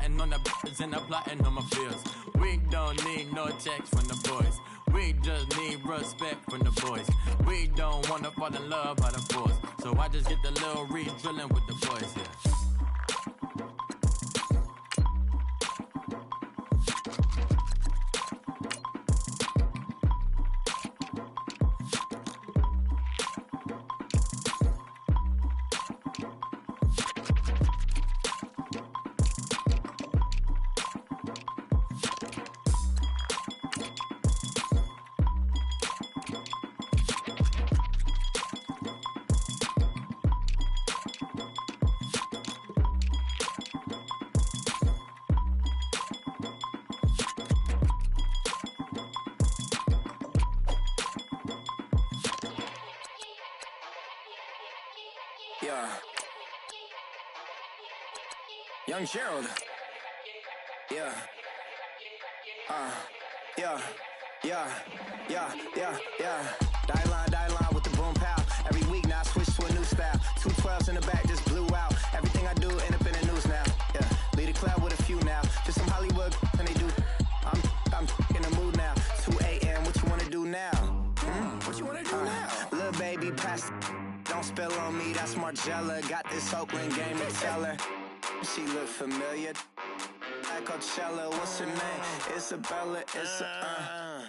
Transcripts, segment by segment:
Plotting on the b****s and I'm plotting on my bills. We don't need no checks from the boys. We just need respect from the boys. We don't wanna fall in love by the force. So I just get the little re-drilling with the boys, yeah. Yeah. Young Gerald. Yeah. Yeah. Die line with the boom pow. Every week now I switch to a new style. 212s in the back just blew out. Everything I do end up in the news now. Yeah. Lead a club with a few now. Just some Hollywood and they do. I'm in the mood now. 2 a.m. What you wanna do now? What you wanna do now? Little baby pass. Don't spill on me, that's Margella. Got this Oakland game to tell her. She look familiar. Like Coachella, what's her name? Isabella,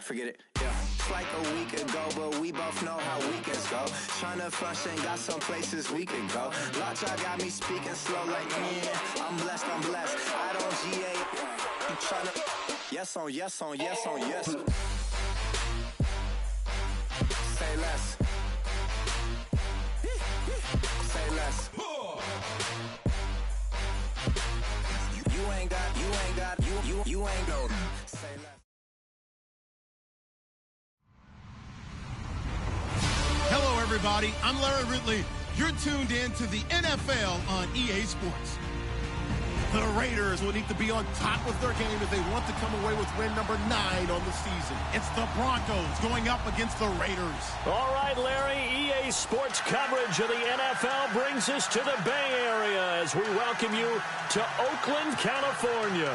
forget it, yeah. It's like a week ago, but we both know how weekends go. Tryna function, got some places we could go. Lockjaw got me speaking slow like, yeah. I'm blessed. I don't GA. I'm tryna, yes on yes. Say less. Say less. You ain't go. Say less. Hello, everybody. I'm Larry Ridley. You're tuned in to the NFL on EA Sports. The Raiders will need to be on top of their game if they want to come away with win number 9 on the season. It's the Broncos going up against the Raiders. All right, Larry, EA Sports coverage of the NFL brings us to the Bay Area as we welcome you to Oakland, California.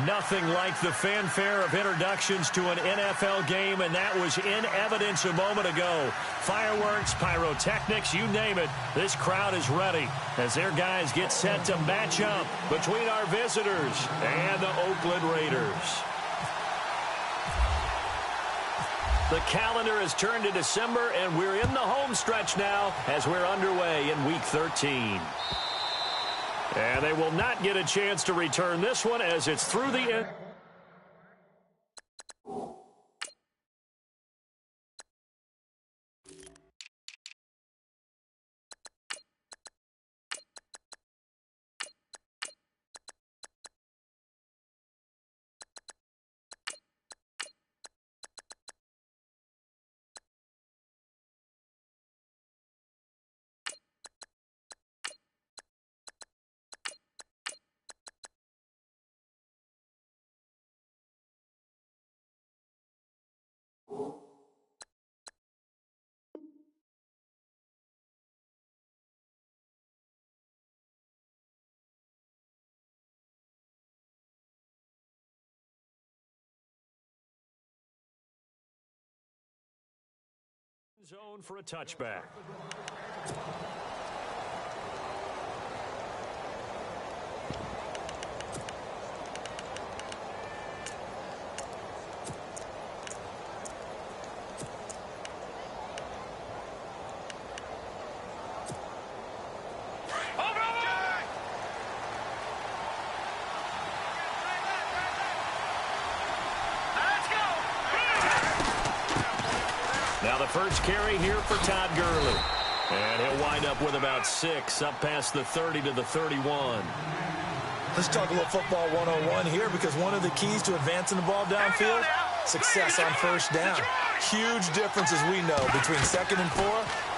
Nothing like the fanfare of introductions to an NFL game, and that was in evidence a moment ago. Fireworks, pyrotechnics, you name it. This crowd is ready as their guys get set to match up between our visitors and the Oakland Raiders. The calendar has turned to December, and we're in the home stretch now as we're underway in Week 13. And they will not get a chance to return this one as it's through the end. Zone for a touchback. Now the first carry here for Todd Gurley. And he'll wind up with about 6, up past the 30 to the 31. Let's talk a little football 101 here, because one of the keys to advancing the ball downfield, success on first down. Huge difference, as we know, between 2nd and 4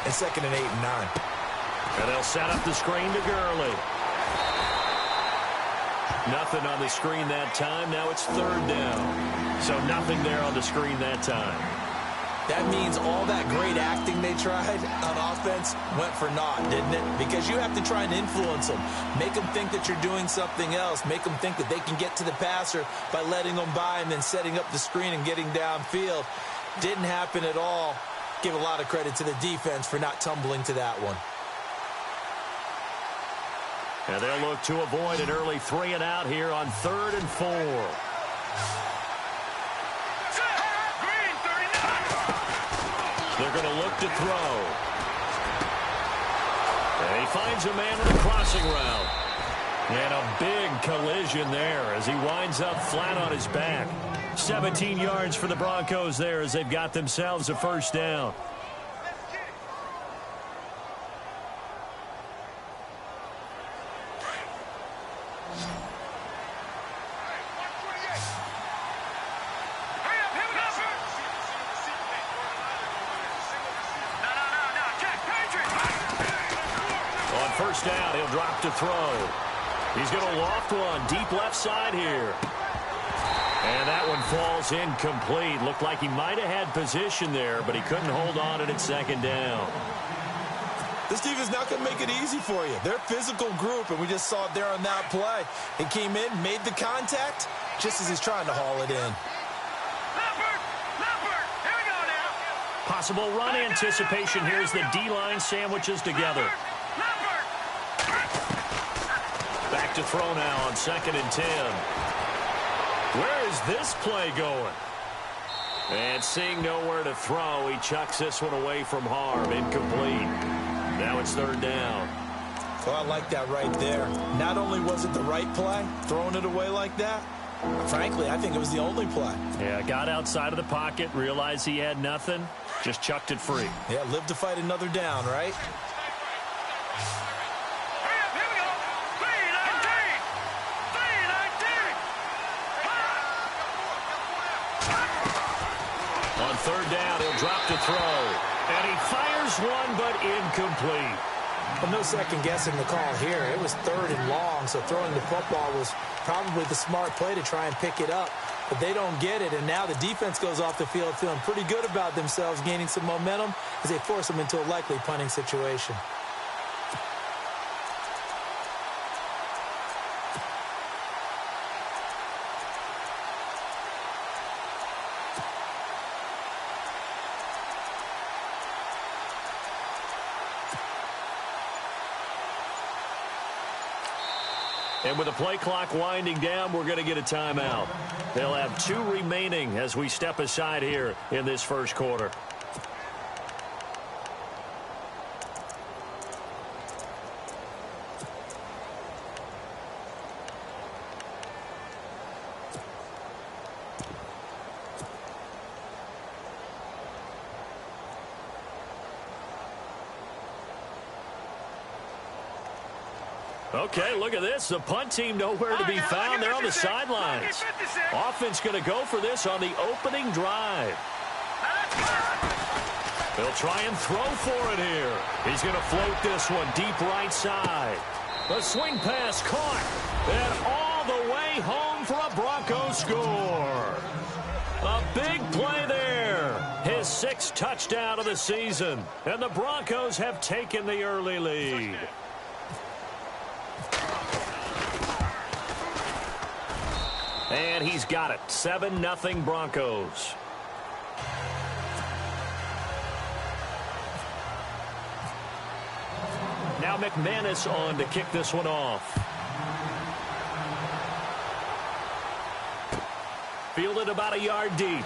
and 2nd and 8 and 9. And they'll set up the screen to Gurley. Nothing on the screen that time. Now it's 3rd down. So nothing there on the screen that time. That means all that great acting they tried on offense went for naught, didn't it? Because you have to try and influence them. Make them think that you're doing something else. Make them think that they can get to the passer by letting them by and then setting up the screen and getting downfield. Didn't happen at all. Give a lot of credit to the defense for not tumbling to that one. And they'll look to avoid an early 3-and-out here on 3rd and 4. They're going to look to throw. And he finds a man on the crossing route. And a big collision there as he winds up flat on his back. 17 yards for the Broncos there as they've got themselves a first down. First down, he'll drop to throw. He's going to loft one deep left side here. And that one falls incomplete. Looked like he might have had position there, but he couldn't hold on at second down. This defense is not going to make it easy for you. They're a physical group, and we just saw it there on that play. He came in, made the contact, just as he's trying to haul it in. Here we go now. Possible run anticipation here as the D-line sandwiches together. Back to throw now on 2nd and 10. Where is this play going? And seeing nowhere to throw, he chucks this one away from harm. Incomplete. Now it's 3rd down. Well, I like that right there. Not only was it the right play, throwing it away like that, frankly, I think it was the only play. Yeah, got outside of the pocket, realized he had nothing, just chucked it free. Yeah, live to fight another down, right? On 3rd down, he'll drop to throw. And he fires one, but incomplete. Well, no second guessing the call here. It was 3rd and long, so throwing the football was probably the smart play to try and pick it up. But they don't get it, and now the defense goes off the field feeling pretty good about themselves, gaining some momentum as they force them into a likely punting situation. And with the play clock winding down, we're going to get a timeout. They'll have 2 remaining as we step aside here in this first quarter. Okay, look at this. The punt team nowhere to be found. They're on the sidelines. Offense going to go for this on the opening drive. They'll try and throw for it here. He's going to float this one deep right side. The swing pass caught. And all the way home for a Broncos score. A big play there. His 6th touchdown of the season. And the Broncos have taken the early lead. And he's got it. 7-0 Broncos. Now McManus on to kick this one off. Fielded about a yard deep.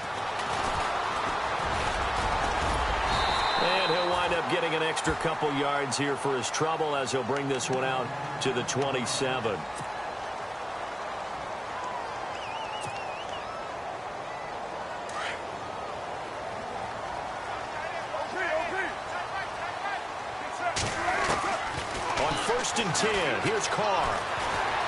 And he'll wind up getting an extra couple yards here for his trouble as he'll bring this one out to the 27. And 10. Here's Carr.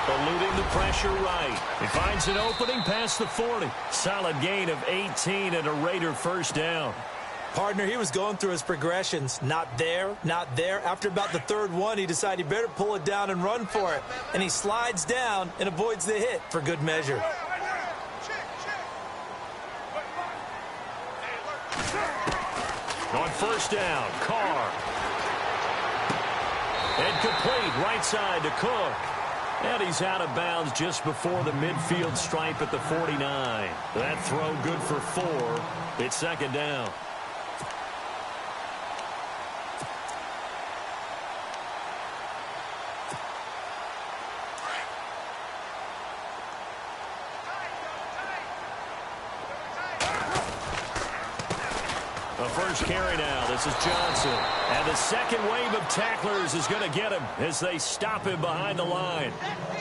Eluding the pressure right. He finds an opening past the 40. Solid gain of 18 and a Raider first down. Partner, he was going through his progressions. Not there, not there. After about the 3rd one, he decided he better pull it down and run for it. And he slides down and avoids the hit for good measure. first down. Carr. And complete right side to Cook. And he's out of bounds just before the midfield stripe at the 49. That throw good for 4. It's second down. The first carry now. This is Johnson. And the second wave of tacklers is going to get him as they stop him behind the line.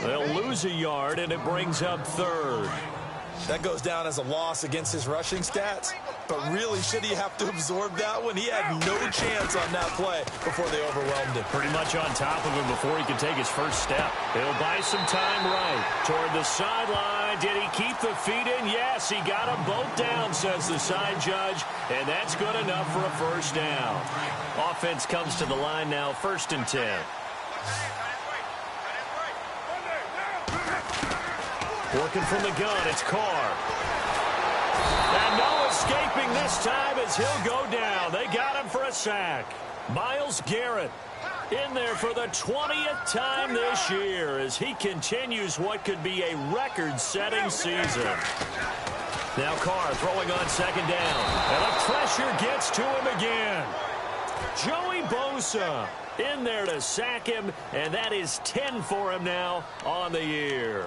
They'll lose a yard, and it brings up third. That goes down as a loss against his rushing stats. But really, should he have to absorb that one? He had no chance on that play before they overwhelmed him. Pretty much on top of him before he could take his first step. He'll buy some time right toward the sideline. Did he keep the feet in? Yes, he got them both down, says the side judge. And that's good enough for a first down. Offense comes to the line now, 1st and 10. Working from the gun, it's Carr. And no escaping this time as he'll go down. They got him for a sack. Myles Garrett in there for the 20th time this year as he continues what could be a record-setting season. Now Carr throwing on second down. And the pressure gets to him again. Joey Bosa in there to sack him, and that is 10 for him now on the year.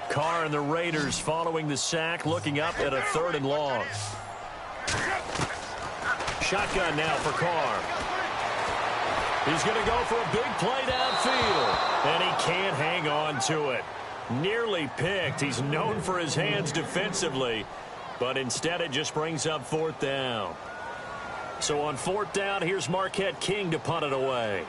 Carr and the Raiders following the sack, looking up at a 3rd and long. Shotgun now for Carr. He's going to go for a big play downfield, and he can't hang on to it. Nearly picked. He's known for his hands defensively, but instead it just brings up 4th down. So on 4th down, here's Marquette King to punt it away.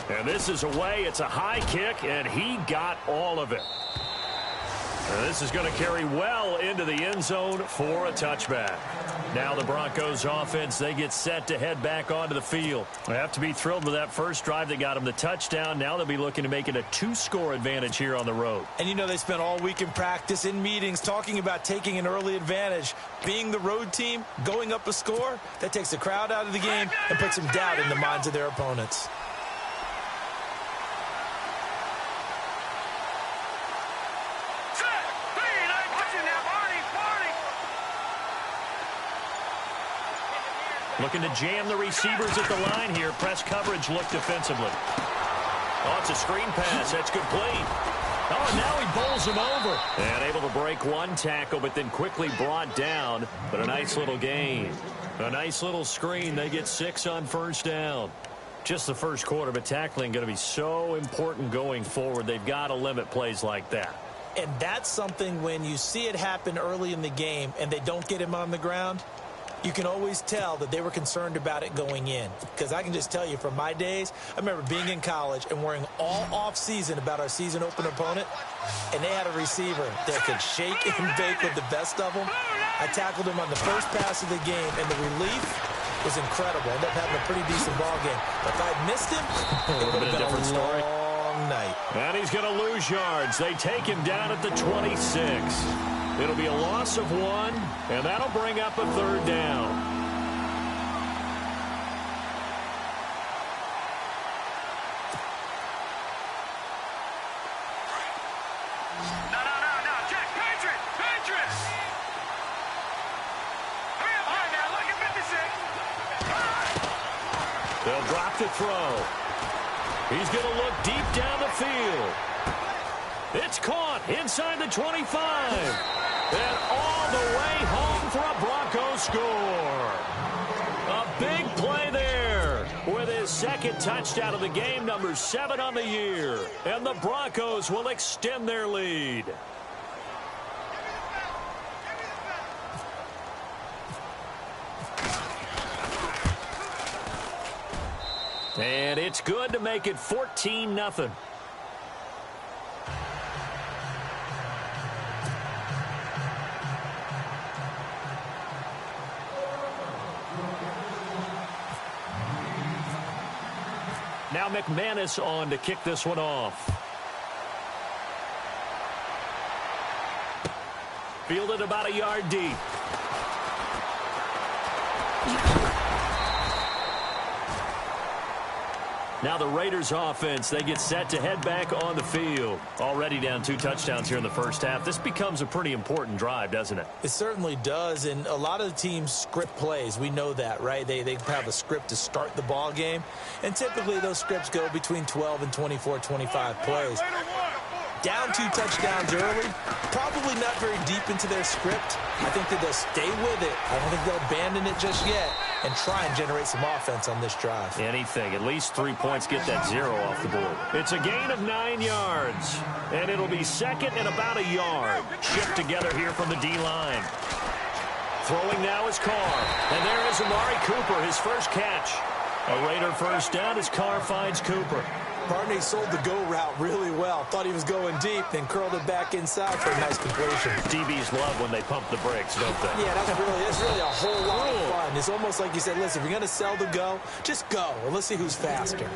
And this is away. It's a high kick, and he got all of it. And this is going to carry well into the end zone for a touchback. Now the Broncos offense, they get set to head back onto the field. They have to be thrilled with that first drive that got them the touchdown. Now they'll be looking to make it a 2-score advantage here on the road. And you know they spent all week in practice, in meetings, talking about taking an early advantage. Being the road team, going up a score, that takes the crowd out of the game and puts some doubt in the minds of their opponents. Looking to jam the receivers at the line here. Press coverage look defensively. Oh, it's a screen pass. That's complete. Oh, and now he bowls him over. And able to break one tackle, but then quickly brought down. But a nice little gain. A nice little screen. They get 6 on first down. Just the first quarter, but tackling going to be so important going forward. They've got to limit plays like that. And that's something when you see it happen early in the game and they don't get him on the ground, you can always tell that they were concerned about it going in. Because I can just tell you from my days, I remember being in college and worrying all off-season about our season open opponent, and they had a receiver that could shake and bake with the best of them. I tackled him on the first pass of the game, and the relief was incredible. I ended up having a pretty decent ball game. But if I'd missed him, it would have been a long night. And he's going to lose yards. They take him down at the 26. It'll be a loss of 1, and that'll bring up a 3rd down. No, Jack, Patriots! Hurry up, now, look at 56. They'll drop the throw. He's going to look deep down the field. It's caught inside the 25. And all the way home for a Broncos score. A big play there with his 2nd touchdown of the game, number 7 on the year. And the Broncos will extend their lead. And it's good to make it 14-0. Now McManus on to kick this one off. Fielded about a yard deep. Now the Raiders offense, they get set to head back on the field. Already down 2 touchdowns here in the first half. This becomes a pretty important drive, doesn't it? It certainly does, and a lot of the teams script plays. We know that, right? They have a script to start the ball game, and typically those scripts go between 12 and 24, 25 plays. Down 2 touchdowns early, probably not very deep into their script. I think that they'll stay with it. I don't think they'll abandon it just yet and try and generate some offense on this drive. Anything. At least 3 points, get that 0 off the board. It's a gain of 9 yards, and it'll be second and about a yard. Shipped together here from the D-line. Throwing now is Carr, and there is Amari Cooper, his first catch. A Raider first down as Carr finds Cooper. Barney sold the go route really well. Thought he was going deep, then curled it back inside for a nice completion. DBs love when they pump the brakes, don't they? Yeah, that's really a whole lot of fun. It's almost like you said, listen, if you're going to sell the go, just go, and let's see who's faster.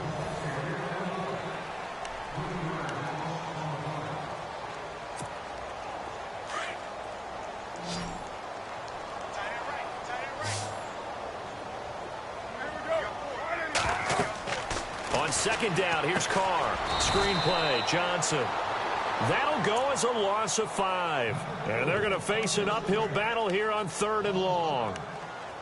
Second down, here's Carr. Screenplay, Johnson. That'll go as a loss of 5. And they're going to face an uphill battle here on 3rd and long.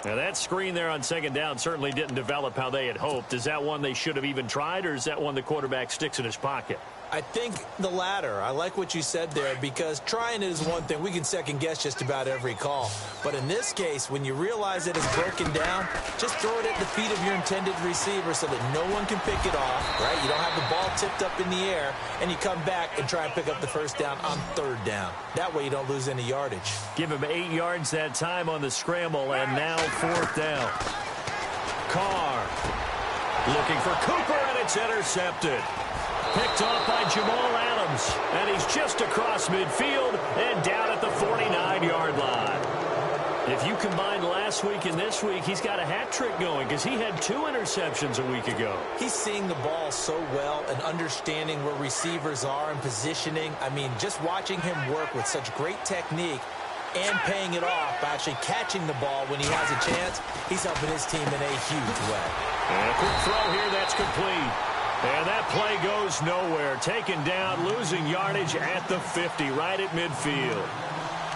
Now that screen there on second down certainly didn't develop how they had hoped. Is that one they should have even tried, or is that one the quarterback sticks in his pocket? I think the latter. I like what you said there, because trying it is one thing. We can second guess just about every call. But in this case, when you realize that it's broken down, just throw it at the feet of your intended receiver so that no one can pick it off, right? You don't have the ball tipped up in the air, and you come back and try and pick up the first down on 3rd down. That way you don't lose any yardage. Give him 8 yards that time on the scramble, and now 4th down. Carr looking for Cooper, and it's intercepted. Picked off by Jamal Adams, and he's just across midfield and down at the 49-yard line. If you combine last week and this week, he's got a hat trick going because he had 2 interceptions a week ago. He's seeing the ball so well and understanding where receivers are and positioning. I mean, just watching him work with such great technique and paying it off by actually catching the ball when he has a chance, he's helping his team in a huge way. And a quick throw here, that's complete. And that play goes nowhere. Taken down, losing yardage at the 50, right at midfield.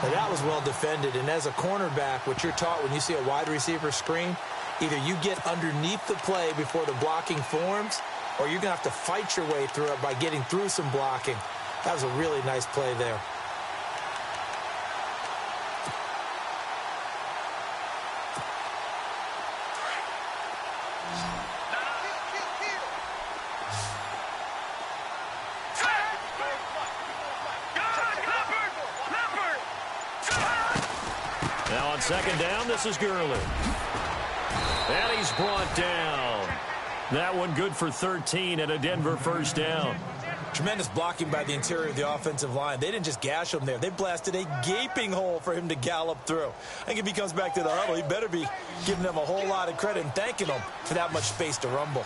Now that was well defended, and as a cornerback, what you're taught when you see a wide receiver screen, either you get underneath the play before the blocking forms, or you're going to have to fight your way through it by getting through some blocking. That was a really nice play there. Second down, this is Gurley. And he's brought down. That one good for 13 and a Denver first down. Tremendous blocking by the interior of the offensive line. They didn't just gash him there. They blasted a gaping hole for him to gallop through. I think if he comes back to the huddle, he better be giving them a whole lot of credit and thanking them for that much space to rumble.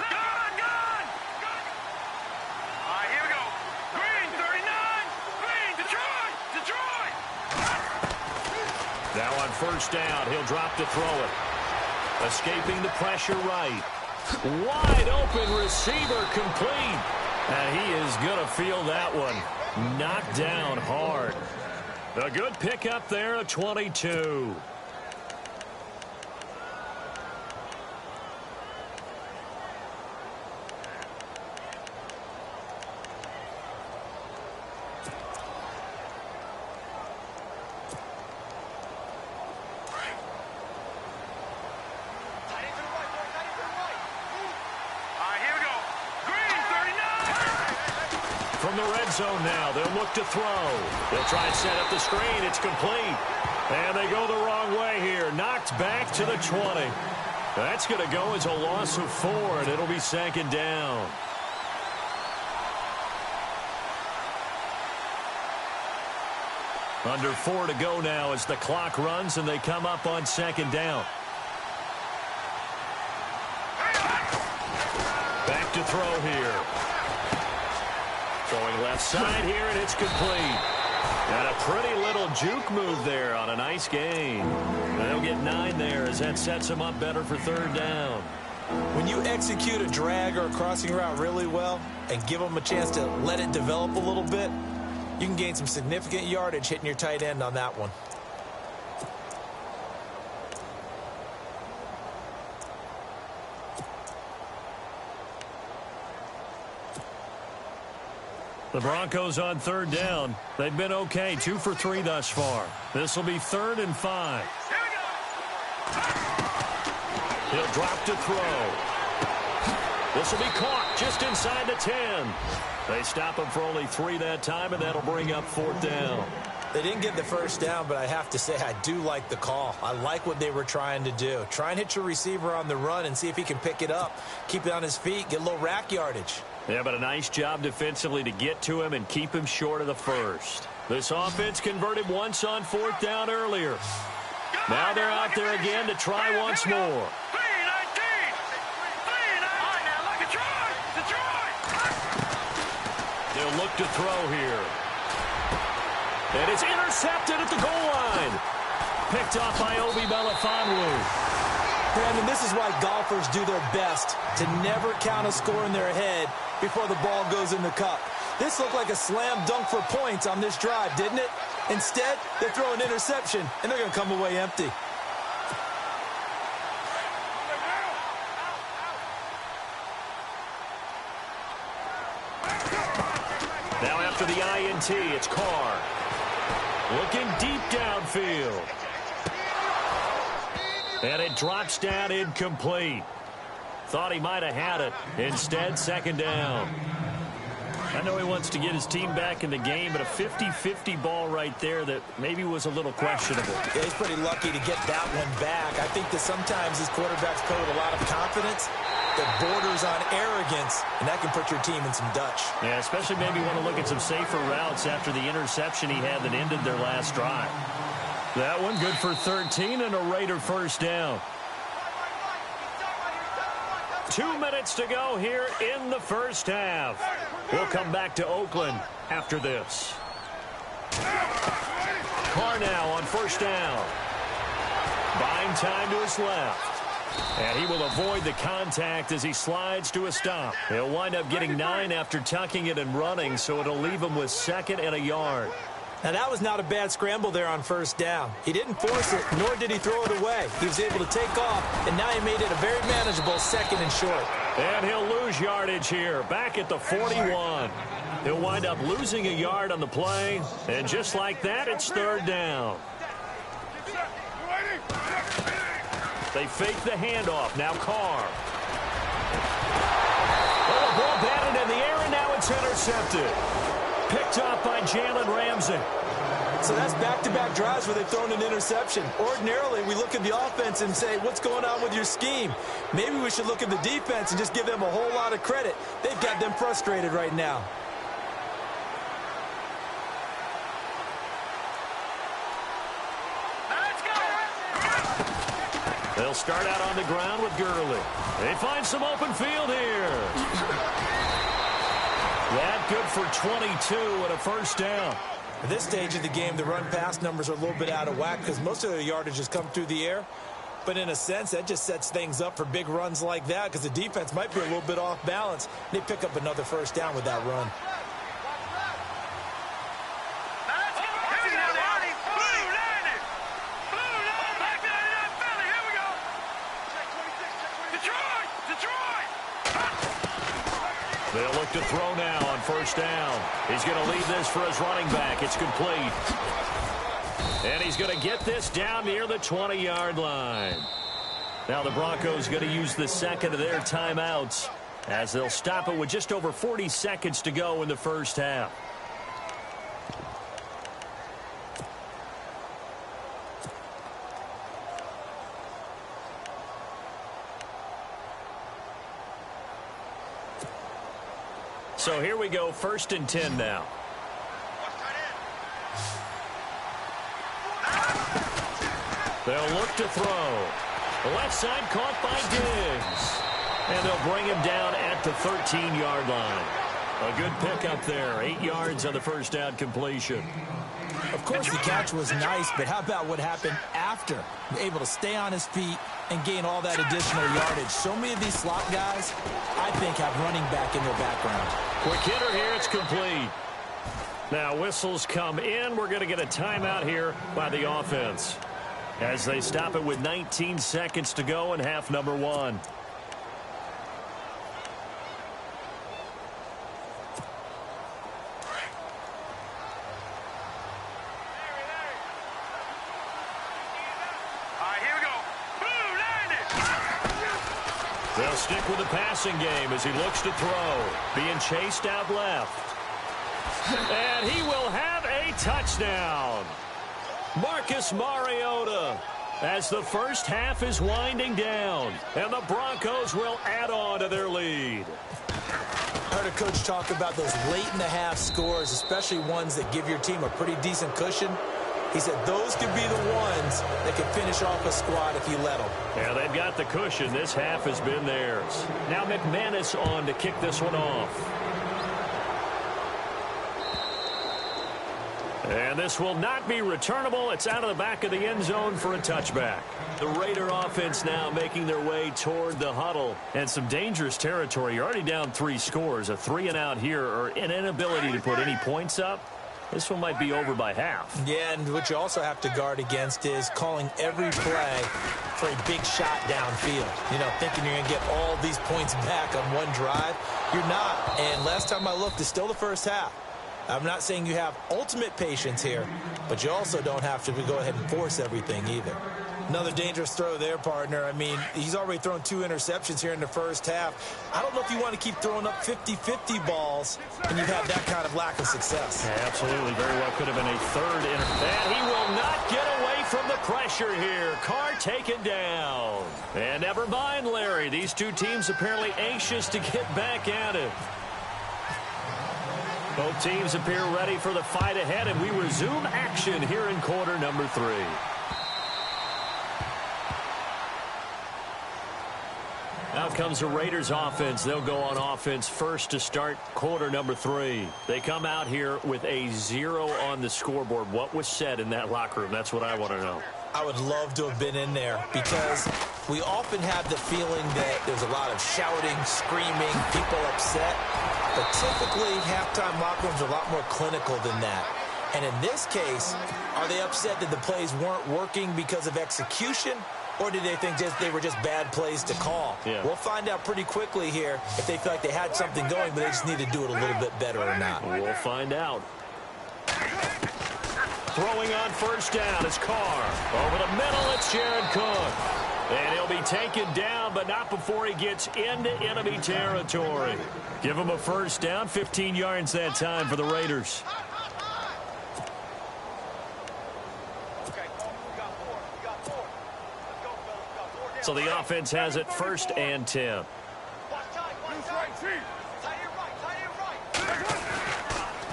Now on first down, he'll drop to throw it. Escaping the pressure right. Wide open receiver complete. And he is going to feel that one. Knocked down hard. A good pickup there at 22. From the red zone now, they'll look to throw. They'll try and set up the screen. It's complete. And they go the wrong way here. Knocked back to the 20. That's going to go as a loss of 4, and it'll be second down. Under 4 to go now as the clock runs, and they come up on second down. Back to throw here. Left side here, and it's complete. And a pretty little juke move there on a nice gain. And they'll get 9 there as that sets them up better for third down. When you execute a drag or a crossing route really well and give them a chance to let it develop a little bit, you can gain some significant yardage hitting your tight end on that one. The Broncos on third down. They've been okay, 2 for 3 thus far. This will be 3rd and 5. He'll drop to throw. This will be caught just inside the 10. They stop him for only 3 that time, and that'll bring up 4th down. They didn't get the first down, but I have to say I do like the call. I like what they were trying to do. Try and hit your receiver on the run and see if he can pick it up. Keep it on his feet, get a little rack yardage. Yeah, but a nice job defensively to get to him and keep him short of the first. This offense converted once on 4th down earlier. Now they're out there again to try once more. They'll look to throw here. And it's intercepted at the goal line. Picked off by Obi Melifonwu. Brandon, this is why golfers do their best to never count a score in their head before the ball goes in the cup. This looked like a slam dunk for points on this drive, didn't it? Instead, they throw an interception, and they're going to come away empty. Now after the INT, it's Carr. Looking deep downfield. And it drops down incomplete. Thought he might have had it. Instead, 2nd down. I know he wants to get his team back in the game, but a 50-50 ball right there that maybe was a little questionable. Yeah, he's pretty lucky to get that one back. I think that sometimes these quarterbacks play with a lot of confidence that borders on arrogance, and that can put your team in some Dutch. Yeah, especially maybe want to look at some safer routes after the interception he had that ended their last drive. That one good for 13 and a Raider first down. 2 minutes to go here in the first half. We'll come back to Oakland after this. Carr now on first down. Buying time to his left. And he will avoid the contact as he slides to a stop. He'll wind up getting 9 after tucking it and running, so it'll leave him with 2nd and a yard. Now, that was not a bad scramble there on first down. He didn't force it, nor did he throw it away. He was able to take off, and now he made it a very manageable 2nd and short. And he'll lose yardage here, back at the 41. He'll wind up losing a yard on the play, and just like that, it's 3rd down. They fake the handoff. Now Carr. Oh, the ball batted in the air, and now it's intercepted. Picked off by Jalen Ramsey. So that's back-to-back drives where they've thrown an interception. Ordinarily, we look at the offense and say, what's going on with your scheme? Maybe we should look at the defense and just give them a whole lot of credit. They've got them frustrated right now. They'll start out on the ground with Gurley. They find some open field here. That good for 22 and a first down. At this stage of the game, the run-pass numbers are a little bit out of whack because most of their yardage has come through the air. But in a sense, that just sets things up for big runs like that because the defense might be a little bit off balance. They pick up another first down with that run. They'll look to throw now on first down. He's going to leave this for his running back. It's complete. And he's going to get this down near the 20-yard line. Now the Broncos going to use the 2nd of their timeouts as they'll stop it with just over 40 seconds to go in the first half. So here we go, 1st and 10 now. They'll look to throw. The left side caught by Diggs. And they'll bring him down at the 13-yard line. A good pickup there. 8 yards on the first down completion. Of course, the catch was nice, but how about what happened after? Able to stay on his feet and gain all that additional yardage. So many of these slot guys, I think, have running back in their background. Quick hitter here. It's complete. Now, whistles come in. We're going to get a timeout here by the offense as they stop it with 19 seconds to go in half number 1. They'll stick with the passing game as he looks to throw. Being chased out left. And he will have a touchdown. Marcus Mariota as the first half is winding down. And the Broncos will add on to their lead. I heard a coach talk about those late-in-the-half scores, especially ones that give your team a pretty decent cushion. He said those could be the ones that could finish off a squad if you let them. Yeah, they've got the cushion. This half has been theirs. Now McManus on to kick this one off. And this will not be returnable. It's out of the back of the end zone for a touchback. The Raider offense now making their way toward the huddle. And some dangerous territory. You're already down 3 scores. A 3-and-out here or an inability to put any points up. This one might be over by half. Yeah, and what you also have to guard against is calling every play for a big shot downfield. You know, thinking you're going to get all these points back on one drive. You're not. And last time I looked, it's still the first half. I'm not saying you have ultimate patience here, but you also don't have to go ahead and force everything either. Another dangerous throw there, partner. I mean, he's already thrown 2 interceptions here in the first half. I don't know if you want to keep throwing up 50-50 balls and you've had that kind of lack of success. Yeah, absolutely. Very well could have been a third and he will not get away from the pressure here. Carr taken down. And never mind, Larry. These two teams apparently anxious to get back at it. Both teams appear ready for the fight ahead, and we resume action here in quarter number 3. Out comes the Raiders offense. They'll go on offense first to start quarter number 3. They come out here with a 0 on the scoreboard. What was said in that locker room? That's what I want to know. I would love to have been in there because we often have the feeling that there's a lot of shouting, screaming, people upset. But typically, halftime locker rooms are a lot more clinical than that. And in this case, are they upset that the plays weren't working because of execution? Or did they think they were just bad plays to call? Yeah. We'll find out pretty quickly here if they feel like they had something going, but they just need to do it a little bit better or not. We'll find out. Throwing on first down is Carr. Over the middle, it's Jared Cook. And he'll be taken down, but not before he gets into enemy territory. Give him a first down, 15 yards that time for the Raiders. So the offense has it first and 10.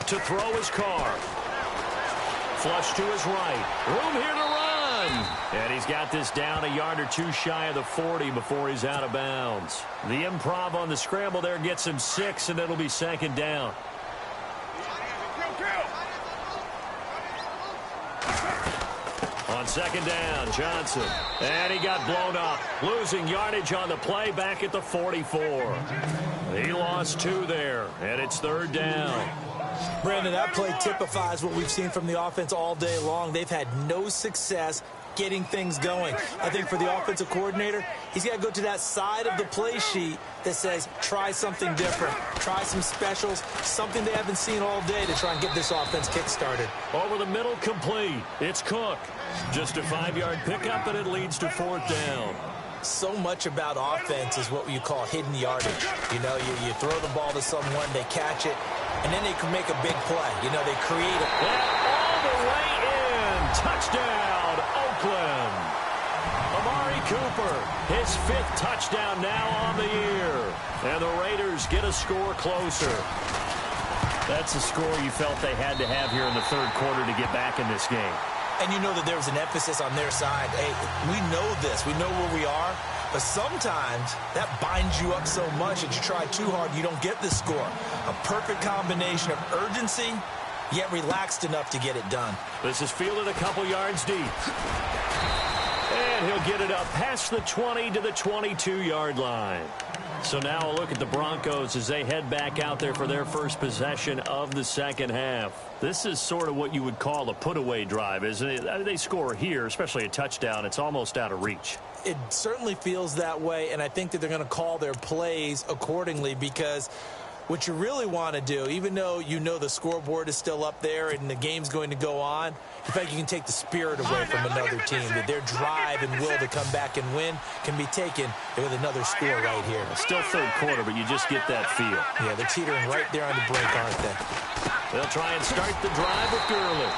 To throw is Carr. Flush to his right. Room here to run. And he's got this down a yard or 2 shy of the 40 before he's out of bounds. The improv on the scramble there gets him 6, and it'll be second down. On second down, Johnson. And he got blown up. Losing yardage on the play back at the 44. He lost 2 there, and it's third down. Brandon, that play typifies what we've seen from the offense all day long. They've had no success getting things going. I think for the offensive coordinator, he's got to go to that side of the play sheet that says, try something different. Try some specials, something they haven't seen all day to try and get this offense kick-started. Over the middle, complete. It's Cook. Just a 5-yard pickup, and it leads to fourth down. So much about offense is what you call hidden yardage. You know, you throw the ball to someone, they catch it, and then they can make a big play. You know, they create it. And all the way in. Touchdown, Oakland. Amari Cooper, his 5th touchdown now on the year. And the Raiders get a score closer. That's the score you felt they had to have here in the third quarter to get back in this game. And you know that there's an emphasis on their side. Hey, we know this. We know where we are. But sometimes that binds you up so much that you try too hard, you don't get the score. A perfect combination of urgency, yet relaxed enough to get it done. This is fielded a couple yards deep. And he'll get it up past the 20 to the 22-yard line. So now a look at the Broncos as they head back out there for their first possession of the second half. This is sort of what you would call a put-away drive, isn't it? They score here, especially a touchdown. It's almost out of reach. It certainly feels that way, and I think that they're going to call their plays accordingly, because what you really want to do, even though you know the scoreboard is still up there and the game's going to go on, in fact, you can take the spirit away from another team, that their drive and will to come back and win can be taken with another score right here. Still third quarter, but you just get that feel. Yeah, they're teetering right there on the break, aren't they? They'll try and start the drive with Gurley.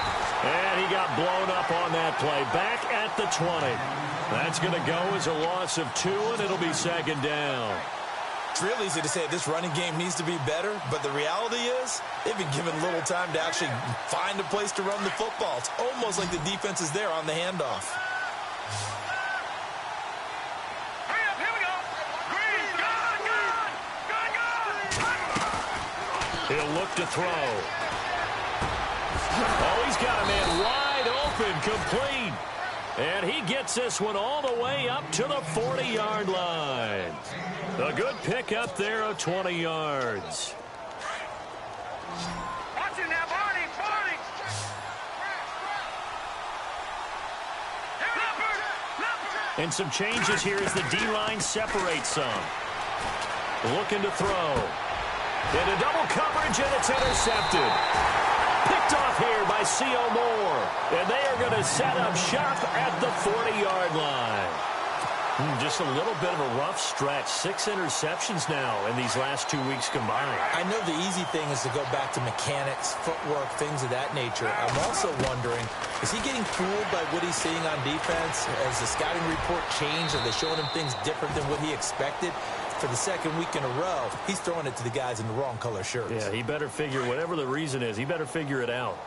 And he got blown up on that play. Back at the 20. That's going to go as a loss of 2, and it'll be second down. It's real easy to say this running game needs to be better, but the reality is they've been given little time to actually find a place to run the football. It's almost like the defense is there on the handoff. Here we go. Green, good. He'll look to throw. Oh, he's got a man wide open, complete. And he gets this one all the way up to the 40-yard line. A good pick up there of 20 yards. Watch it now, Barney. And some changes here as the D-line separates some. Looking to throw. Into double coverage, and it's intercepted. Picked off here by C.O. Moore. And they are going to set up shop at the 40-yard line. Just a little bit of a rough stretch. 6 interceptions now in these last 2 weeks combined. I know the easy thing is to go back to mechanics, footwork, things of that nature. I'm also wondering, is he getting fooled by what he's seeing on defense? Has the scouting report changed? Are they showing him things different than what he expected? For the second week in a row, he's throwing it to the guys in the wrong color shirts. Yeah, he better figure, whatever the reason is, he better figure it out.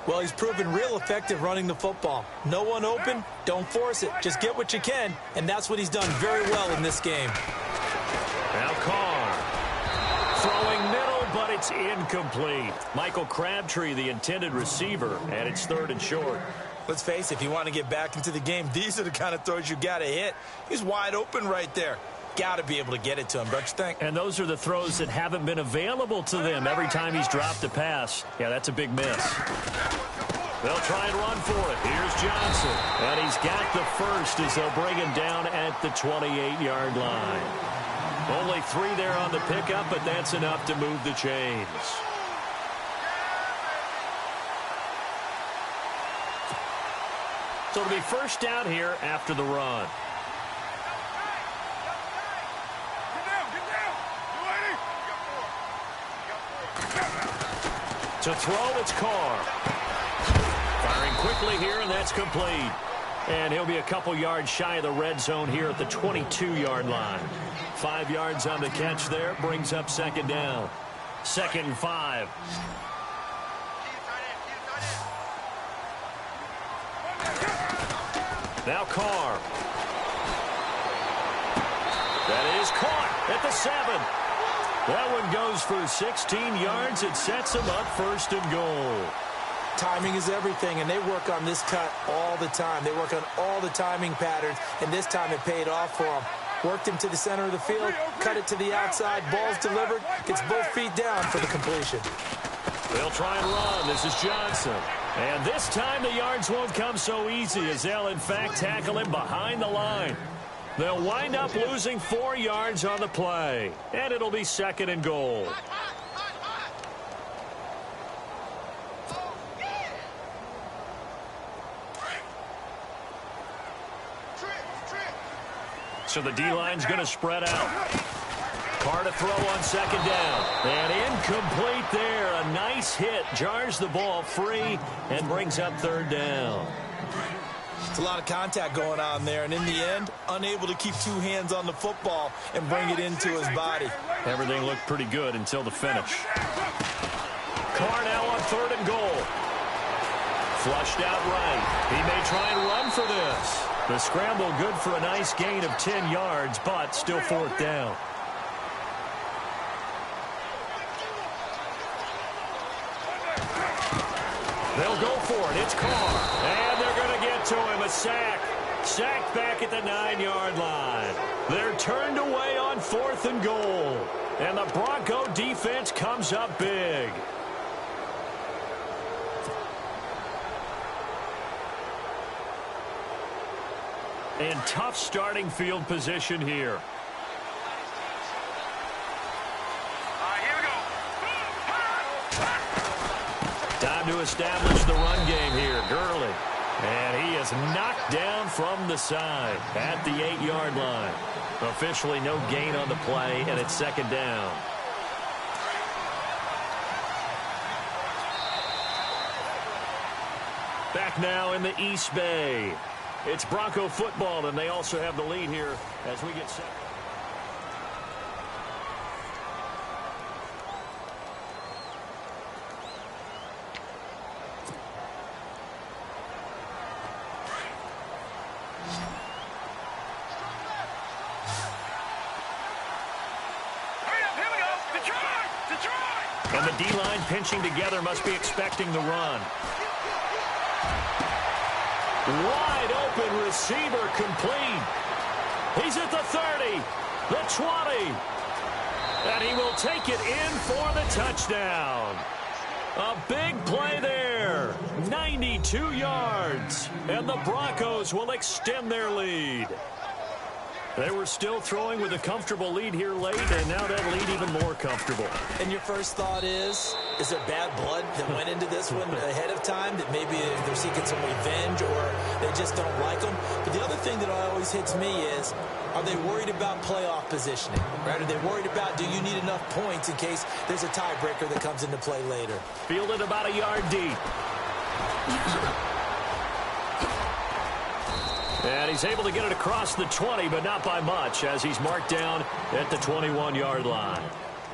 Well, he's proven real effective running the football. No one open, don't force it. Just get what you can, and that's what he's done very well in this game. Now Carr. Throwing middle, but it's incomplete. Michael Crabtree, the intended receiver, and it's 3rd and short. Let's face it, if you want to get back into the game, these are the kind of throws you got to hit. He's wide open right there. Got to be able to get it to him, don't you think? And those are the throws that haven't been available to them every time he's dropped a pass. Yeah, that's a big miss. They'll try and run for it. Here's Johnson. And he's got the first as they'll bring him down at the 28-yard line. Only 3 there on the pickup, but that's enough to move the chains. So it'll be first down here after the run. To throw, it's Carr. Firing quickly here, and that's complete. And he'll be a couple yards shy of the red zone here at the 22-yard line. 5 yards on the catch there, brings up second down. 2nd and 5. Now Carr. That is caught at the 7. That one goes for 16 yards. It sets him up 1st and goal. Timing is everything, and they work on this cut all the time. They work on all the timing patterns, and this time it paid off for them. Worked him to the center of the field, cut it to the outside, ball's delivered, gets both feet down for the completion. They'll try and run. This is Johnson. And this time the yards won't come so easy as they'll, in fact, tackle him behind the line. They'll wind up losing 4 yards on the play, and it'll be 2nd and goal. So the D-line's going to spread out. Carr to throw on 2nd down. And incomplete there. A nice hit. Jars the ball free and brings up 3rd down. It's a lot of contact going on there, and in the end, unable to keep 2 hands on the football and bring it into his body. Everything looked pretty good until the finish. Carr now on 3rd and goal. Flushed out right. He may try and run for this. The scramble good for a nice gain of 10 yards, but still fourth down. They'll go for it. It's Carr. And they're going to get to him. A sack. Sacked back at the 9-yard line. They're turned away on 4th and goal. And the Bronco defense comes up big. And tough starting field position here. Here we go. Time to establish the run game here. Gurley. And he is knocked down from the side at the 8-yard line. Officially no gain on the play, and it's second down. Back now in the East Bay. It's Bronco football, and they also have the lead here as we get set. Here we go. Detroit. And the D-line pinching together must be expecting the run. Wide open receiver complete. He's at the 30, the 20. And he will take it in for the touchdown. A big play there. 92 yards. And the Broncos will extend their lead. They were still throwing with a comfortable lead here late, and now that lead even more comfortable. And your first thought is there bad blood that went into this one ahead of time, that maybe they're seeking some revenge or they just don't like them? But the other thing that always hits me is, are they worried about playoff positioning? Right? Are they worried about, do you need enough points in case there's a tiebreaker that comes into play later? Fielded about a yard deep. And he's able to get it across the 20, but not by much, as he's marked down at the 21-yard line.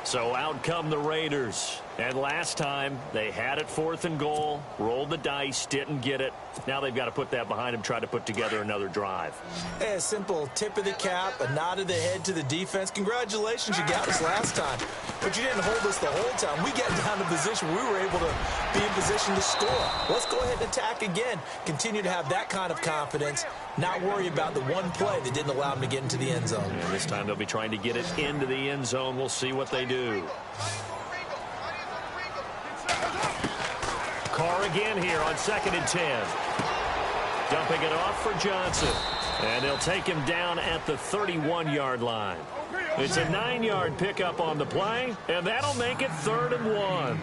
So out come the Raiders. And last time, they had it 4th and goal, rolled the dice, didn't get it. Now they've got to put that behind them, try to put together another drive. A simple tip of the cap, a nod of the head to the defense. Congratulations, you got us last time. But you didn't hold us the whole time. We got down to position. We were able to be in position to score. Let's go ahead and attack again. Continue to have that kind of confidence. Not worry about the one play that didn't allow them to get into the end zone. And this time they'll be trying to get it into the end zone. We'll see what they do. Carr again here on 2nd and 10. Dumping it off for Johnson. And they'll take him down at the 31-yard line. It's a 9-yard pickup on the play, and that'll make it 3rd and 1.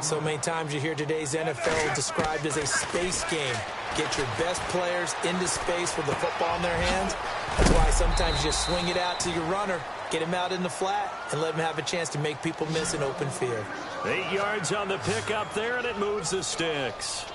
So many times you hear today's NFL described as a space game. Get your best players into space with the football in their hands. That's why sometimes you just swing it out to your runner, get him out in the flat, and let him have a chance to make people miss an open field. 8 yards on the pickup there, and it moves the sticks.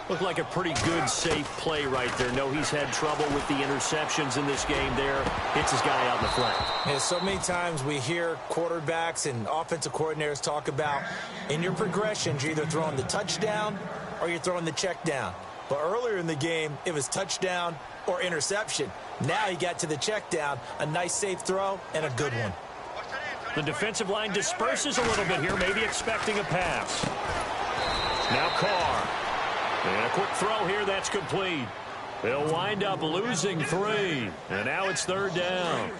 Looked like a pretty good, safe play right there. No, he's had trouble with the interceptions in this game there. Hits his guy out in the flat. Yeah, so many times we hear quarterbacks and offensive coordinators talk about, in your progressions, you're either throwing the touchdown or you're throwing the check down. But earlier in the game, it was touchdown or interception. Now he got to the check down, a nice safe throw, and a good one. The defensive line disperses a little bit here, maybe expecting a pass. Now Carr. And a quick throw here, that's complete. They'll wind up losing 3. And now it's 3rd down.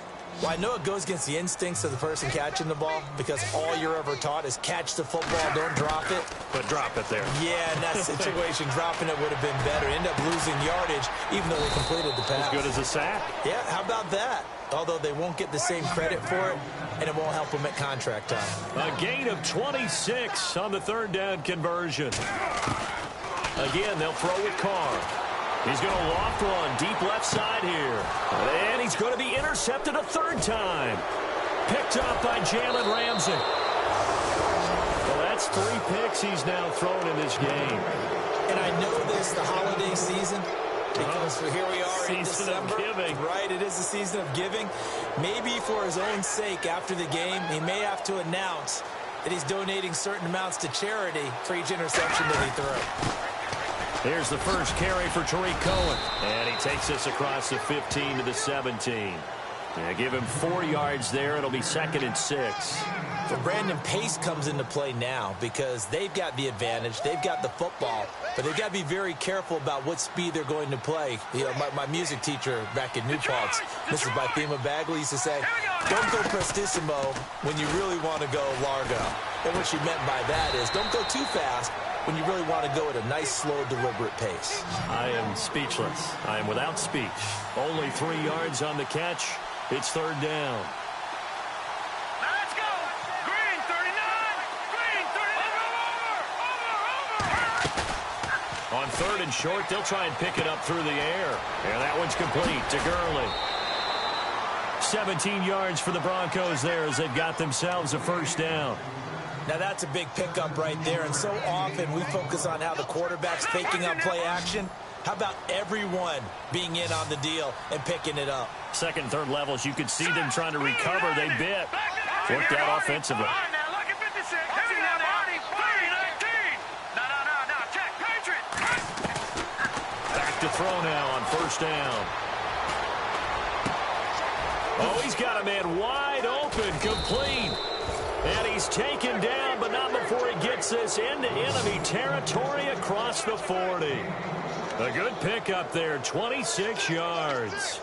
Well, I know it goes against the instincts of the person catching the ball, because all you're ever taught is catch the football, don't drop it. But drop it there. Yeah, in that situation, dropping it would have been better. End up losing yardage, even though they completed the pass. As good as a sack. Yeah, how about that? Although they won't get the same credit for it, and it won't help them at contract time. A gain of 26 on the 3rd down conversion. Again, they'll throw with Carr. He's going to loft one deep left side here. And he's going to be intercepted a 3rd time. Picked up by Jalen Ramsey. Well, that's 3 picks he's now thrown in this game. And I know this, the holiday season, because here we are in December. Season of giving. Right, it is the season of giving. Maybe for his own sake after the game, he may have to announce that he's donating certain amounts to charity for each interception that he throws. Here's the first carry for Tariq Cohen. And he takes this across the 15 to the 17. Yeah, give him 4 yards there. It'll be 2nd and 6. For Brandon, pace comes into play now because they've got the advantage. They've got the football, but they've got to be very careful about what speed they're going to play. You know, my music teacher back in New Paltz, Mrs. Bythema Bagley, used to say, don't go prestissimo when you really want to go largo. And what she meant by that is don't go too fast when you really want to go at a nice, slow, deliberate pace. I am speechless. I am without speech. Only 3 yards on the catch. It's 3rd down. Now let's go. Green 39. Green 39. Over. On 3rd and short, they'll try and pick it up through the air. And that one's complete to Gurley. 17 yards for the Broncos there as they've got themselves a 1st down. Now, that's a big pickup right there, and so often we focus on how the quarterback's taking up play action. How about everyone being in on the deal and picking it up? 2nd and 3rd levels, you could see them trying to recover. They bit. Worked out offensively. Now look at 56. Heavy now. 19. No. Check. Patriot. Back to throw now on 1st down. Oh, he's got a man wide open, complete. And he's taken down, but not before he gets this into enemy territory across the 40. A good pickup there, 26 yards.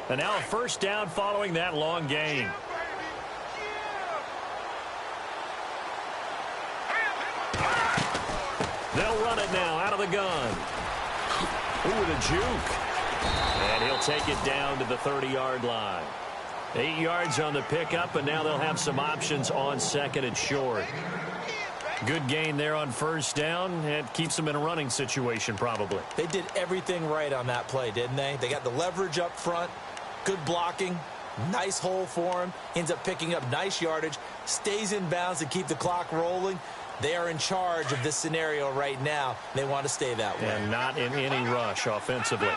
And now a 1st down following that long gain. They'll run it now out of the gun. Ooh, with a juke. And he'll take it down to the 30-yard line. 8 yards on the pickup, and now they'll have some options on 2nd and short. Good gain there on 1st down. It keeps them in a running situation, probably. They did everything right on that play, didn't they? They got the leverage up front, good blocking, nice hole for him, ends up picking up nice yardage, stays in bounds to keep the clock rolling. They are in charge of this scenario right now. They want to stay that way. And not in any rush offensively.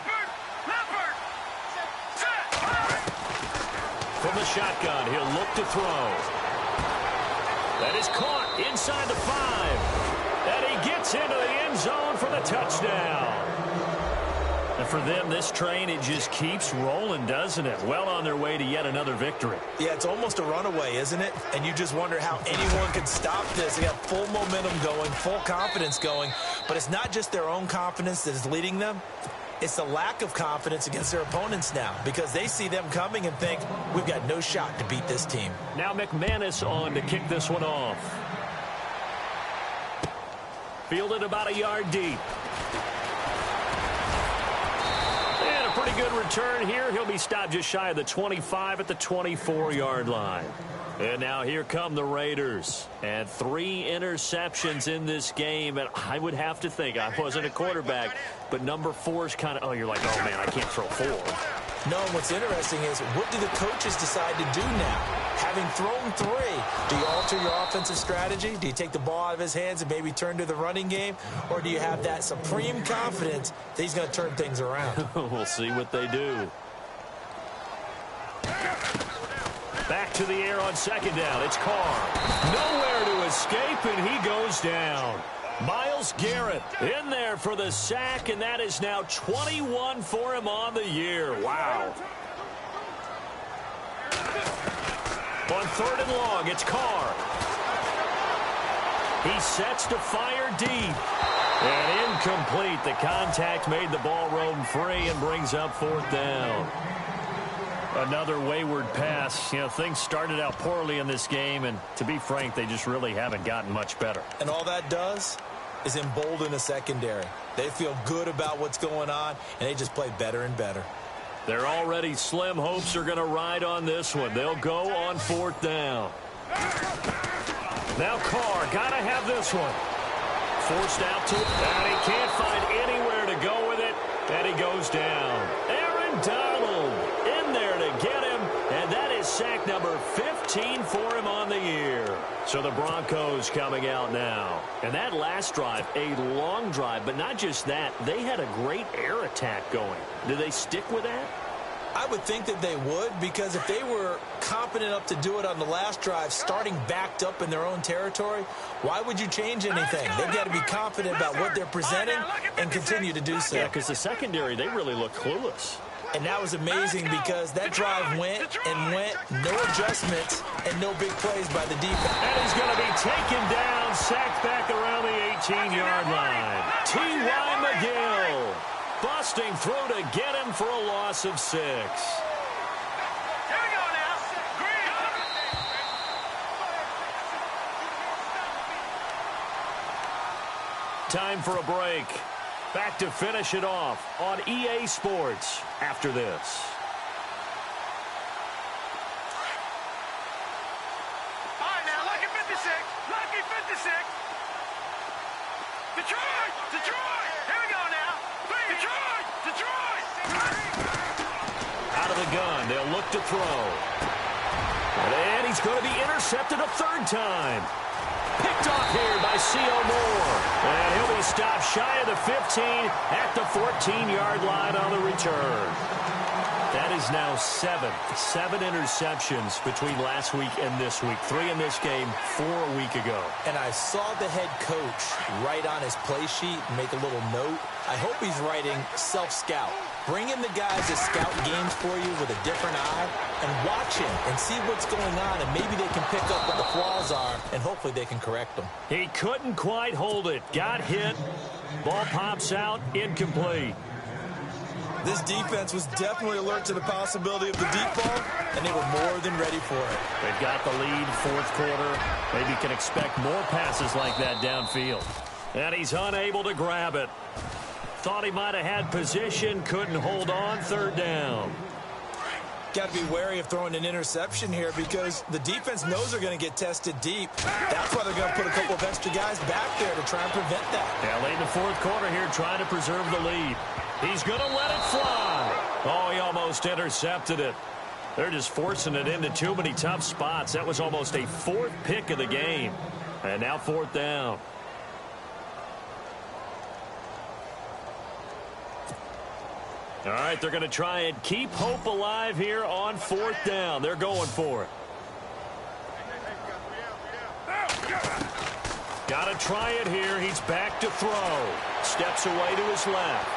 From the shotgun, he'll look to throw. That is caught inside the 5. And he gets into the end zone for the touchdown. And for them, this train, it just keeps rolling, doesn't it? Well on their way to yet another victory. Yeah, it's almost a runaway, isn't it? And you just wonder how anyone can stop this. They got full momentum going, full confidence going. But it's not just their own confidence that is leading them. It's the lack of confidence against their opponents now because they see them coming and think, we've got no shot to beat this team. Now McManus on to kick this one off. Fielded about a yard deep. And a pretty good return here. He'll be stopped just shy of the 25 at the 24-yard line. And now here come the Raiders. And 3 interceptions in this game. And I would have to think, I wasn't a quarterback, but number 4 is kind of, oh, you're like, oh, man, I can't throw 4. No, what's interesting is what do the coaches decide to do now? Having thrown 3, do you alter your offensive strategy? Do you take the ball out of his hands and maybe turn to the running game? Or do you have that supreme confidence that he's going to turn things around? We'll see what they do. Back to the air on 2nd down. It's Carr. Nowhere to escape, and he goes down. Myles Garrett in there for the sack, and that is now 21 for him on the year. Wow. On 3rd and long, it's Carr. He sets to fire deep. And incomplete. The contact made the ball roam free and brings up 4th down. Another wayward pass. You know, things started out poorly in this game, and to be frank, they just really haven't gotten much better. And all that does is embolden a secondary. They feel good about what's going on, and they just play better and better. Their already slim hopes are going to ride on this one. They'll go on 4th down. Now Carr, got to have this one. Forced out to, and he can't find anywhere to go with it, and he goes down. Aaron Donald in there to get him, and that is sack number 15 for him on the year. So the Broncos coming out now. And that last drive, a long drive, but not just that. They had a great air attack going. Do they stick with that? I I would think that they would, because if they were competent enough to do it on the last drive, starting backed up in their own territory, why would you change anything? They've got to be confident about what they're presenting and continue to do so. Yeah, because the secondary, they really look clueless. And that was amazing because that drive went and went, no adjustments and no big plays by the defense. And he's going to be taken down, sacked back around the 18-yard line. T.Y. McGill busting through to get him for a loss of 6. Time for a break. Back to finish it off on EA Sports after this. All right, now, lucky 56. Lucky 56. Detroit! Detroit! Here we go now. Detroit! Detroit! Out of the gun, they'll look to throw. And he's going to be intercepted a third time. Picked off here by C.O. Moore. And he'll be stopped shy of the 15 at the 14-yard line on the return. That is now 7 interceptions between last week and this week. 3 in this game, 4 a week ago. And I saw the head coach write on his play sheet, make a little note. I hope he's writing self-scout. Bring in the guys that scout games for you with a different eye and watch him and see what's going on, and maybe they can pick up what the flaws are, and hopefully they can correct them. He couldn't quite hold it. Got hit. Ball pops out. Incomplete. This defense was definitely alert to the possibility of the deep ball, and they were more than ready for it. They've got the lead, fourth quarter. Maybe can expect more passes like that downfield. And he's unable to grab it. Thought he might have had position, couldn't hold on, third down. Got to be wary of throwing an interception here because the defense knows they're going to get tested deep. That's why they're going to put a couple of extra guys back there to try and prevent that. Yeah, late in the fourth quarter here, trying to preserve the lead. He's going to let it fly. Oh, he almost intercepted it. They're just forcing it into too many tough spots. That was almost a fourth pick of the game. And now fourth down. All right, they're going to try and keep hope alive here on fourth down. They're going for it. Got to try it here. He's back to throw. Steps away to his left.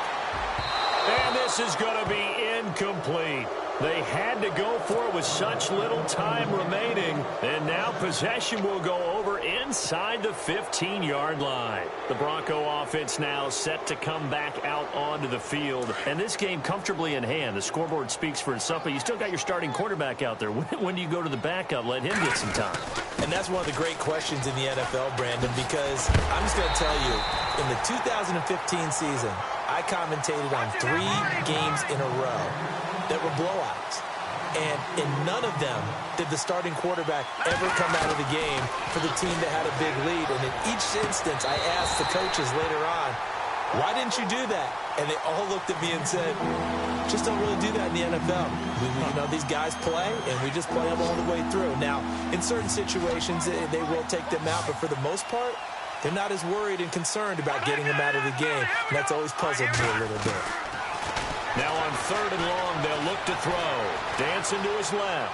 And this is going to be incomplete. They had to go for it with such little time remaining. And now possession will go over inside the 15-yard line. The Bronco offense now set to come back out onto the field. And this game comfortably in hand. The scoreboard speaks for itself, but you still got your starting quarterback out there. When do you go to the backup? Let him get some time. And that's one of the great questions in the NFL, Brandon, because I'm just going to tell you, in the 2015 season, I commentated on 3 games in a row that were blowouts. And in none of them did the starting quarterback ever come out of the game for the team that had a big lead. And in each instance, I asked the coaches later on, why didn't you do that? And they all looked at me and said, just don't really do that in the NFL. You know, these guys play, and we just play them all the way through. Now, in certain situations, they will take them out, but for the most part, they're not as worried and concerned about getting them out of the game. And that's always puzzled me a little bit. Now on third and long, they'll look to throw. Dancing to his left.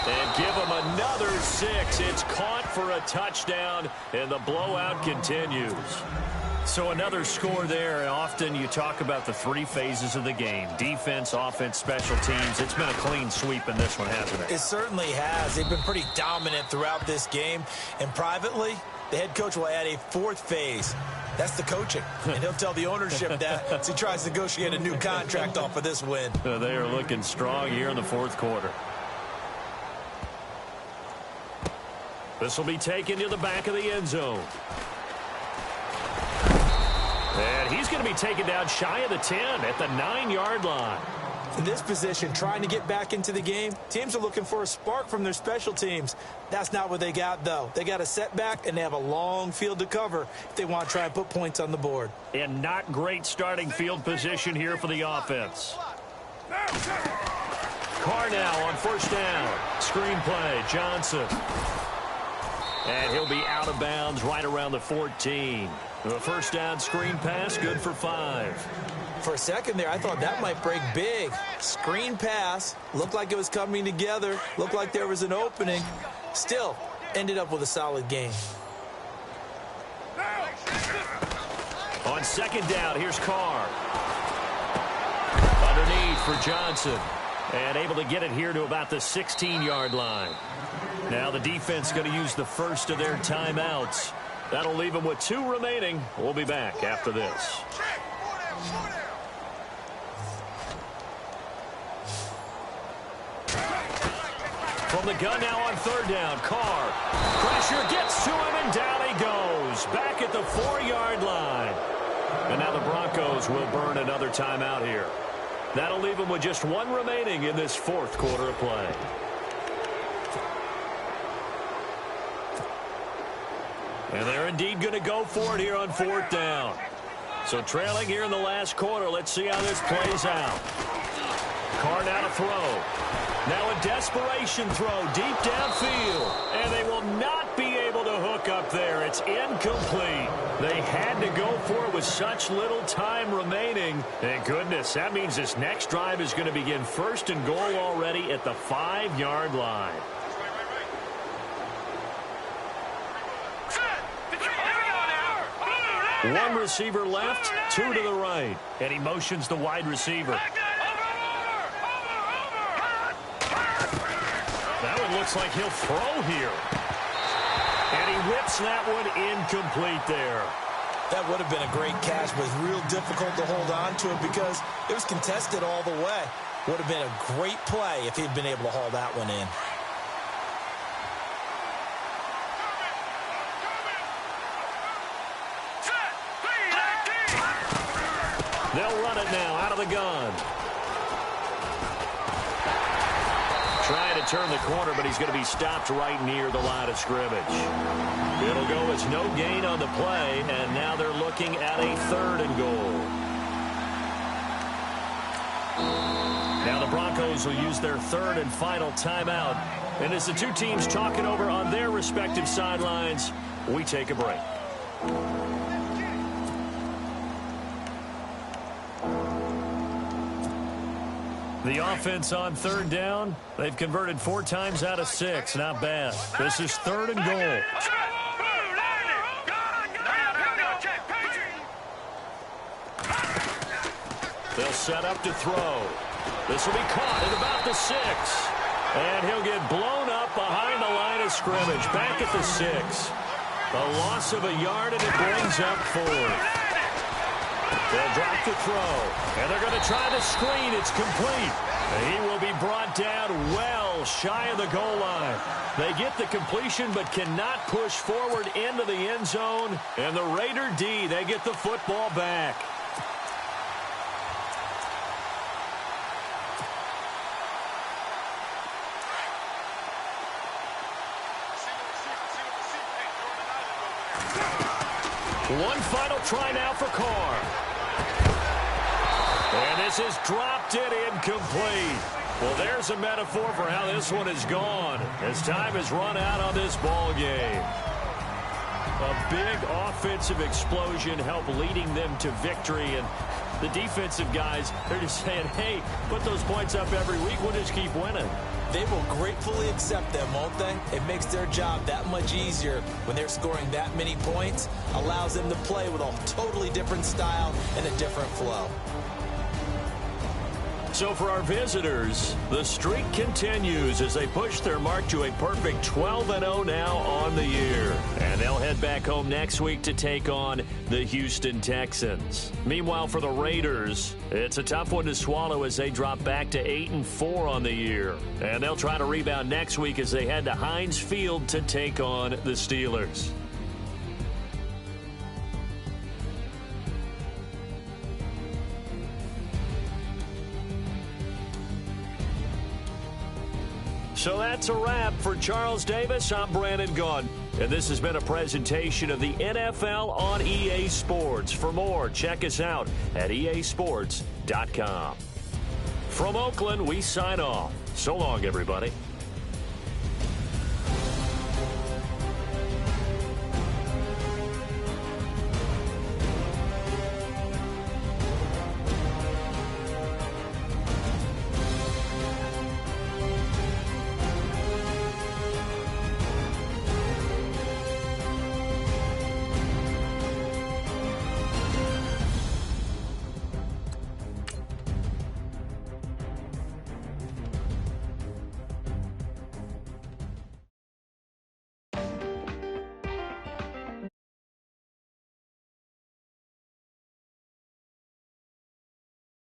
And give him another 6. It's caught for a touchdown, and the blowout continues. So another score there, and often you talk about the 3 phases of the game. Defense, offense, special teams. It's been a clean sweep in this one, hasn't it? It certainly has. They've been pretty dominant throughout this game. And privately, the head coach will add a 4th phase. That's the coaching. And he'll tell the ownership that as he tries to negotiate a new contract off of this win. They are looking strong here in the fourth quarter. This will be taken to the back of the end zone. And he's going to be taken down shy of the 10 at the 9-yard line. In this position, trying to get back into the game, teams are looking for a spark from their special teams. That's not what they got, though. They got a setback, and they have a long field to cover if they want to try and put points on the board. And not great starting field position here for the offense. Carr now on first down. Screen play, Johnson. And he'll be out of bounds right around the 14. The first down screen pass, good for 5. For a second there, I thought that might break big. Screen pass. Looked like it was coming together. Looked like there was an opening. Still, ended up with a solid game. On second down, here's Carr. Underneath for Johnson. And able to get it here to about the 16-yard line. Now the defense going to use the first of their timeouts. That'll leave them with 2 remaining. We'll be back after this. From the gun now on third down, Carr. Pressure gets to him, and down he goes. Back at the 4-yard line. And now the Broncos will burn another timeout here. That'll leave them with just 1 remaining in this 4th quarter of play. And they're indeed going to go for it here on 4th down. So trailing here in the last quarter, let's see how this plays out. Carr now to throw. Now a desperation throw deep downfield. And they will not be able to hook up there. It's incomplete. They had to go for it with such little time remaining. And goodness, that means this next drive is going to begin 1st and goal already at the 5-yard line. One receiver left, 2 to the right. And he motions the wide receiver. That one looks like he'll throw here. And he whips that one incomplete there. That would have been a great catch, but it's real difficult to hold on to it because it was contested all the way. Would have been a great play if he'd been able to haul that one in. They'll run it now out of the gun. Trying to turn the corner, but he's going to be stopped right near the line of scrimmage. It'll go as no gain on the play, and now they're looking at a 3rd and goal. Now the Broncos will use their 3rd and final timeout. And as the 2 teams talk it over on their respective sidelines, we take a break. The offense on 3rd down, they've converted 4 times out of 6. Not bad. This is 3rd and goal. They'll set up to throw. This will be caught at about the 6. And he'll get blown up behind the line of scrimmage. Back at the 6. A loss of a yard, and it brings up 4th. They'll drop the throw, and they're going to try the screen. It's complete. He will be brought down well shy of the goal line. They get the completion but cannot push forward into the end zone. And the Raider D, they get the football back. One final try now for Carr. And this is dropped it incomplete. Well, there's a metaphor for how this one is gone as time has run out on this ball game. A big offensive explosion helped leading them to victory, and the defensive guys, they're just saying, hey, put those points up every week, we'll just keep winning. They will gratefully accept them, won't they? It makes their job that much easier when they're scoring that many points, allows them to play with a totally different style and a different flow. So for our visitors, the streak continues as they push their mark to a perfect 12-0 now on the year. And they'll head back home next week to take on the Houston Texans. Meanwhile, for the Raiders, it's a tough one to swallow as they drop back to 8-4 on the year. And they'll try to rebound next week as they head to Heinz Field to take on the Steelers. So that's a wrap. For Charles Davis, I'm Brandon Gaudin. And this has been a presentation of the NFL on EA Sports. For more, check us out at easports.com. From Oakland, we sign off. So long, everybody.